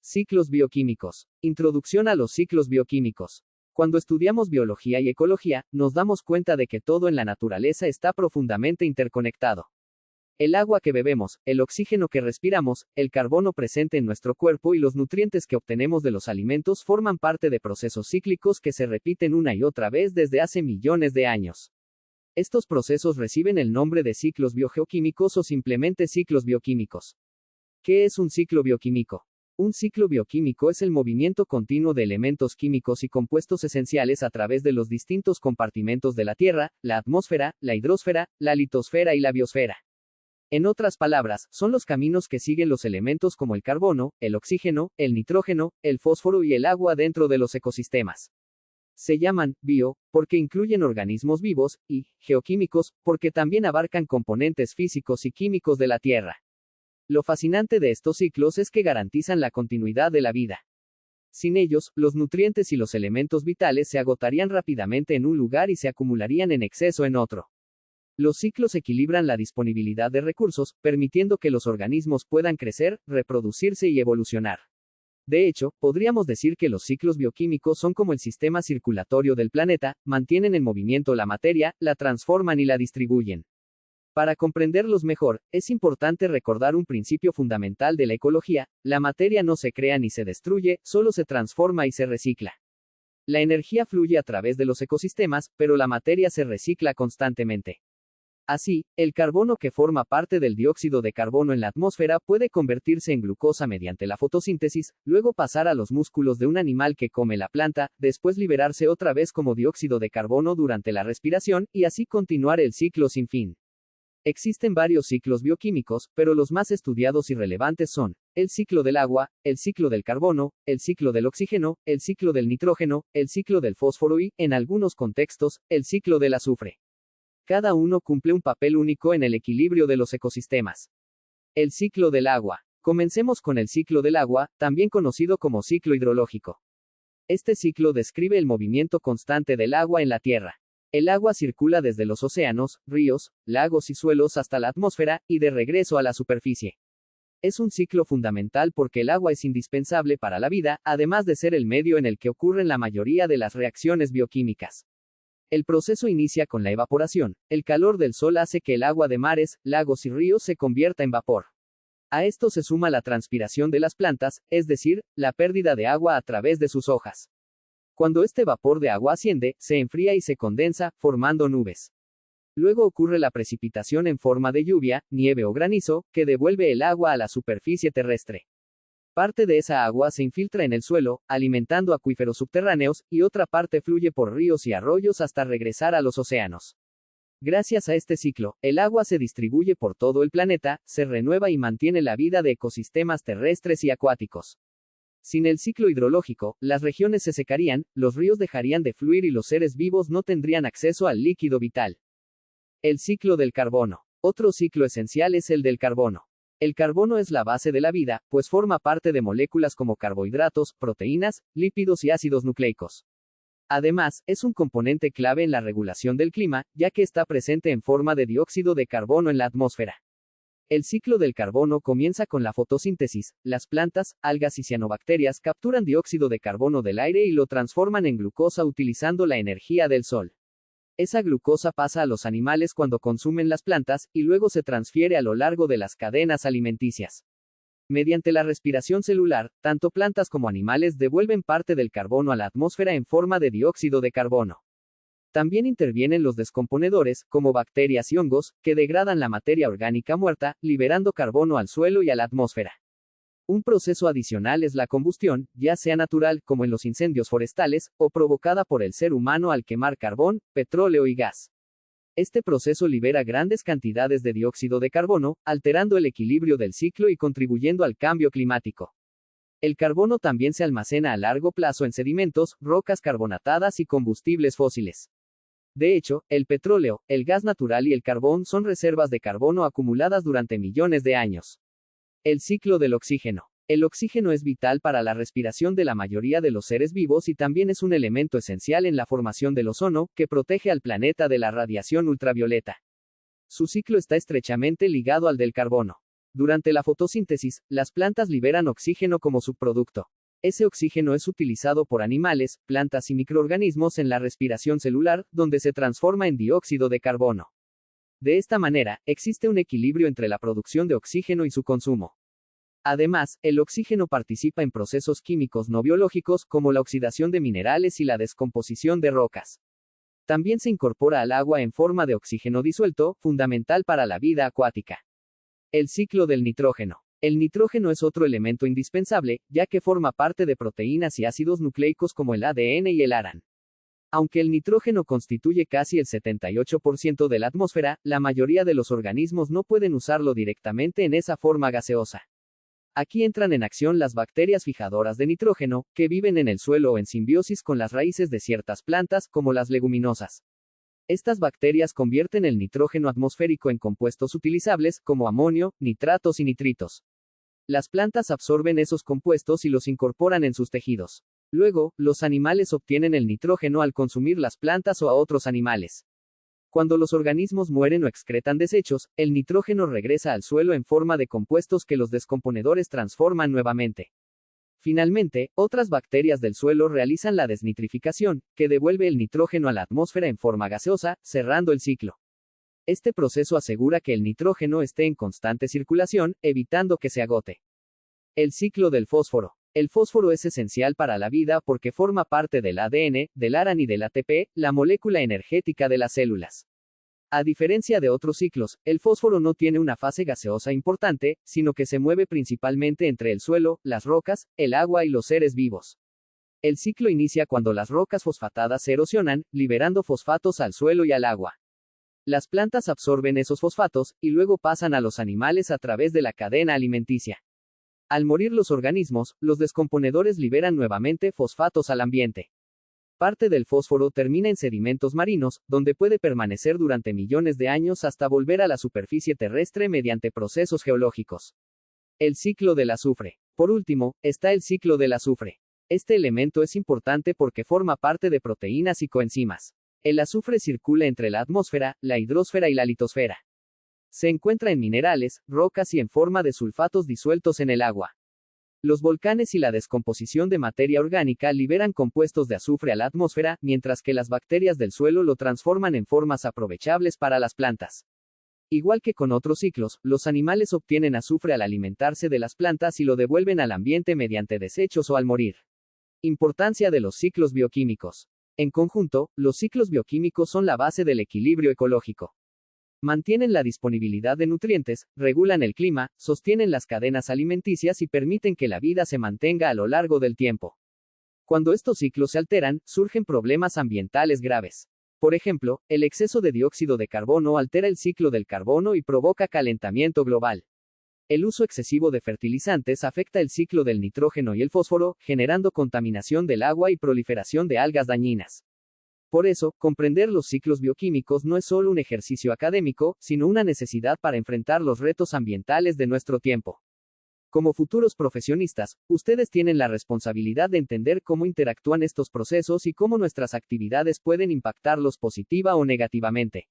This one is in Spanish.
Ciclos bioquímicos. Introducción a los ciclos bioquímicos. Cuando estudiamos biología y ecología, nos damos cuenta de que todo en la naturaleza está profundamente interconectado. El agua que bebemos, el oxígeno que respiramos, el carbono presente en nuestro cuerpo y los nutrientes que obtenemos de los alimentos forman parte de procesos cíclicos que se repiten una y otra vez desde hace millones de años. Estos procesos reciben el nombre de ciclos biogeoquímicos o simplemente ciclos bioquímicos. ¿Qué es un ciclo bioquímico? Un ciclo bioquímico es el movimiento continuo de elementos químicos y compuestos esenciales a través de los distintos compartimentos de la Tierra, la atmósfera, la hidrosfera, la litosfera y la biosfera. En otras palabras, son los caminos que siguen los elementos como el carbono, el oxígeno, el nitrógeno, el fósforo y el agua dentro de los ecosistemas. Se llaman bio, porque incluyen organismos vivos, y geoquímicos, porque también abarcan componentes físicos y químicos de la Tierra. Lo fascinante de estos ciclos es que garantizan la continuidad de la vida. Sin ellos, los nutrientes y los elementos vitales se agotarían rápidamente en un lugar y se acumularían en exceso en otro. Los ciclos equilibran la disponibilidad de recursos, permitiendo que los organismos puedan crecer, reproducirse y evolucionar. De hecho, podríamos decir que los ciclos bioquímicos son como el sistema circulatorio del planeta, mantienen en movimiento la materia, la transforman y la distribuyen. Para comprenderlos mejor, es importante recordar un principio fundamental de la ecología: la materia no se crea ni se destruye, solo se transforma y se recicla. La energía fluye a través de los ecosistemas, pero la materia se recicla constantemente. Así, el carbono que forma parte del dióxido de carbono en la atmósfera puede convertirse en glucosa mediante la fotosíntesis, luego pasar a los músculos de un animal que come la planta, después liberarse otra vez como dióxido de carbono durante la respiración, y así continuar el ciclo sin fin. Existen varios ciclos bioquímicos, pero los más estudiados y relevantes son el ciclo del agua, el ciclo del carbono, el ciclo del oxígeno, el ciclo del nitrógeno, el ciclo del fósforo y, en algunos contextos, el ciclo del azufre. Cada uno cumple un papel único en el equilibrio de los ecosistemas. El ciclo del agua. Comencemos con el ciclo del agua, también conocido como ciclo hidrológico. Este ciclo describe el movimiento constante del agua en la Tierra. El agua circula desde los océanos, ríos, lagos y suelos hasta la atmósfera, y de regreso a la superficie. Es un ciclo fundamental porque el agua es indispensable para la vida, además de ser el medio en el que ocurren la mayoría de las reacciones bioquímicas. El proceso inicia con la evaporación. El calor del sol hace que el agua de mares, lagos y ríos se convierta en vapor. A esto se suma la transpiración de las plantas, es decir, la pérdida de agua a través de sus hojas. Cuando este vapor de agua asciende, se enfría y se condensa, formando nubes. Luego ocurre la precipitación en forma de lluvia, nieve o granizo, que devuelve el agua a la superficie terrestre. Parte de esa agua se infiltra en el suelo, alimentando acuíferos subterráneos, y otra parte fluye por ríos y arroyos hasta regresar a los océanos. Gracias a este ciclo, el agua se distribuye por todo el planeta, se renueva y mantiene la vida de ecosistemas terrestres y acuáticos. Sin el ciclo hidrológico, las regiones se secarían, los ríos dejarían de fluir y los seres vivos no tendrían acceso al líquido vital. El ciclo del carbono. Otro ciclo esencial es el del carbono. El carbono es la base de la vida, pues forma parte de moléculas como carbohidratos, proteínas, lípidos y ácidos nucleicos. Además, es un componente clave en la regulación del clima, ya que está presente en forma de dióxido de carbono en la atmósfera. El ciclo del carbono comienza con la fotosíntesis. Las plantas, algas y cianobacterias capturan dióxido de carbono del aire y lo transforman en glucosa utilizando la energía del sol. Esa glucosa pasa a los animales cuando consumen las plantas, y luego se transfiere a lo largo de las cadenas alimenticias. Mediante la respiración celular, tanto plantas como animales devuelven parte del carbono a la atmósfera en forma de dióxido de carbono. También intervienen los descomponedores, como bacterias y hongos, que degradan la materia orgánica muerta, liberando carbono al suelo y a la atmósfera. Un proceso adicional es la combustión, ya sea natural, como en los incendios forestales, o provocada por el ser humano al quemar carbón, petróleo y gas. Este proceso libera grandes cantidades de dióxido de carbono, alterando el equilibrio del ciclo y contribuyendo al cambio climático. El carbono también se almacena a largo plazo en sedimentos, rocas carbonatadas y combustibles fósiles. De hecho, el petróleo, el gas natural y el carbón son reservas de carbono acumuladas durante millones de años. El ciclo del oxígeno. El oxígeno es vital para la respiración de la mayoría de los seres vivos y también es un elemento esencial en la formación del ozono, que protege al planeta de la radiación ultravioleta. Su ciclo está estrechamente ligado al del carbono. Durante la fotosíntesis, las plantas liberan oxígeno como subproducto. Ese oxígeno es utilizado por animales, plantas y microorganismos en la respiración celular, donde se transforma en dióxido de carbono. De esta manera, existe un equilibrio entre la producción de oxígeno y su consumo. Además, el oxígeno participa en procesos químicos no biológicos, como la oxidación de minerales y la descomposición de rocas. También se incorpora al agua en forma de oxígeno disuelto, fundamental para la vida acuática. El ciclo del nitrógeno. El nitrógeno es otro elemento indispensable, ya que forma parte de proteínas y ácidos nucleicos como el ADN y el ARAN. Aunque el nitrógeno constituye casi el 78% de la atmósfera, la mayoría de los organismos no pueden usarlo directamente en esa forma gaseosa. Aquí entran en acción las bacterias fijadoras de nitrógeno, que viven en el suelo o en simbiosis con las raíces de ciertas plantas, como las leguminosas. Estas bacterias convierten el nitrógeno atmosférico en compuestos utilizables, como amonio, nitratos y nitritos. Las plantas absorben esos compuestos y los incorporan en sus tejidos. Luego, los animales obtienen el nitrógeno al consumir las plantas o a otros animales. Cuando los organismos mueren o excretan desechos, el nitrógeno regresa al suelo en forma de compuestos que los descomponedores transforman nuevamente. Finalmente, otras bacterias del suelo realizan la desnitrificación, que devuelve el nitrógeno a la atmósfera en forma gaseosa, cerrando el ciclo. Este proceso asegura que el nitrógeno esté en constante circulación, evitando que se agote. El ciclo del fósforo. El fósforo es esencial para la vida porque forma parte del ADN, del ARAN y del ATP, la molécula energética de las células. A diferencia de otros ciclos, el fósforo no tiene una fase gaseosa importante, sino que se mueve principalmente entre el suelo, las rocas, el agua y los seres vivos. El ciclo inicia cuando las rocas fosfatadas se erosionan, liberando fosfatos al suelo y al agua. Las plantas absorben esos fosfatos, y luego pasan a los animales a través de la cadena alimenticia. Al morir los organismos, los descomponedores liberan nuevamente fosfatos al ambiente. Parte del fósforo termina en sedimentos marinos, donde puede permanecer durante millones de años hasta volver a la superficie terrestre mediante procesos geológicos. El ciclo del azufre. Por último, está el ciclo del azufre. Este elemento es importante porque forma parte de proteínas y coenzimas. El azufre circula entre la atmósfera, la hidrosfera y la litosfera. Se encuentra en minerales, rocas y en forma de sulfatos disueltos en el agua. Los volcanes y la descomposición de materia orgánica liberan compuestos de azufre a la atmósfera, mientras que las bacterias del suelo lo transforman en formas aprovechables para las plantas. Igual que con otros ciclos, los animales obtienen azufre al alimentarse de las plantas y lo devuelven al ambiente mediante desechos o al morir. Importancia de los ciclos bioquímicos. En conjunto, los ciclos bioquímicos son la base del equilibrio ecológico. Mantienen la disponibilidad de nutrientes, regulan el clima, sostienen las cadenas alimenticias y permiten que la vida se mantenga a lo largo del tiempo. Cuando estos ciclos se alteran, surgen problemas ambientales graves. Por ejemplo, el exceso de dióxido de carbono altera el ciclo del carbono y provoca calentamiento global. El uso excesivo de fertilizantes afecta el ciclo del nitrógeno y el fósforo, generando contaminación del agua y proliferación de algas dañinas. Por eso, comprender los ciclos bioquímicos no es solo un ejercicio académico, sino una necesidad para enfrentar los retos ambientales de nuestro tiempo. Como futuros profesionistas, ustedes tienen la responsabilidad de entender cómo interactúan estos procesos y cómo nuestras actividades pueden impactarlos positiva o negativamente.